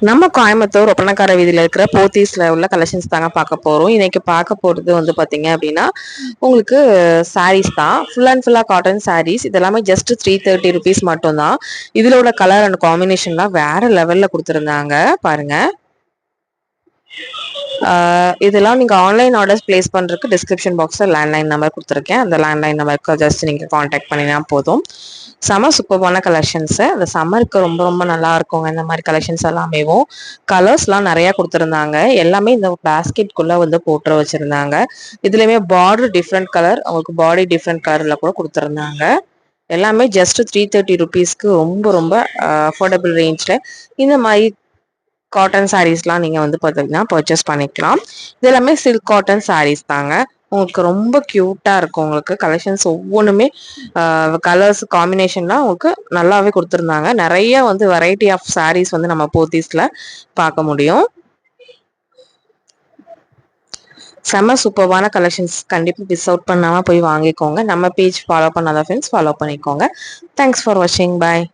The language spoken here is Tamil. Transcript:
நம்ம கோயம்புத்தூர் ஒப்பனக்கார வீதியில இருக்கிற போத்தீஸ்ல உள்ள கலெக்ஷன்ஸ் தாங்க பார்க்க போறோம். இன்னைக்கு பார்க்க போறது வந்து பாத்தீங்க அப்படின்னா உங்களுக்கு சாரீஸ் தான். ஃபுல் அண்ட் ஃபுல்லா காட்டன் சாரீஸ். இது எல்லாமே ஜஸ்ட் 330 ருபீஸ் மட்டும் தான். இதுல உள்ள கலர் அண்ட் காம்பினேஷன்லாம் வேற லெவல்ல கொடுத்துருந்தாங்க பாருங்க. இதெல்லாம் நீங்க ஆன்லைன் ஆர்டர்ஸ் பிளேஸ் பண்றதுக்கு டிஸ்கிரிப்ஷன் பாக்ஸ்ல லேண்ட்லைன் நம்பர் கொடுத்துருக்கேன். அந்த லேண்ட்லைன் நம்பருக்கு ஜஸ்ட் நீங்க காண்டாக்ட் பண்ணினா போதும். செம சூப்பர்பான கலெக்ஷன்ஸ். அந்த சம்மருக்கு ரொம்ப ரொம்ப நல்லா இருக்குங்க. இந்த மாதிரி கலெக்ஷன்ஸ் எல்லாமேவும் கலர்ஸ்லாம் நிறைய கொடுத்துருந்தாங்க. எல்லாமே இந்த பேஸ்கெட்குள்ள வந்து போட்டு வச்சிருந்தாங்க. இதுலயுமே பார்டர் டிஃப்ரெண்ட் கலர், அவங்களுக்கு பாடி டிஃப்ரெண்ட் கலர்ல கூட கொடுத்துருந்தாங்க. எல்லாமே ஜஸ்ட் 330 ருபீஸ்க்கு ரொம்ப ரொம்ப அஃபோர்டபுள் ரேஞ்ச்ல இந்த மாதிரி காட்டன் சாரீஸ்லாம் நீங்க வந்து பார்த்தீங்கன்னா பர்ச்சேஸ் பண்ணிக்கலாம். இது எல்லாமே சில்க் காட்டன் சாரீஸ் தாங்க. உங்களுக்கு ரொம்ப கியூட்டா இருக்கும். உங்களுக்கு கலெக்ஷன்ஸ் ஒவ்வொன்றுமே கலர்ஸ் காம்பினேஷன்லாம் உங்களுக்கு நல்லாவே கொடுத்துருந்தாங்க. நிறைய வந்து வெரைட்டி ஆஃப் சாரீஸ் வந்து நம்ம போத்தீஸ்ல பார்க்க முடியும். செம்ம சூப்பர்வான கலெக்ஷன்ஸ். கண்டிப்பாக மிஸ் அவுட் பண்ணாமல் போய் வாங்கிக்கோங்க. நம்ம பேஜ் ஃபாலோ பண்ணாத ஃப்ரெண்ட்ஸ் ஃபாலோ பண்ணிக்கோங்க. தேங்க்ஸ் ஃபார் வாட்சிங். பாய்.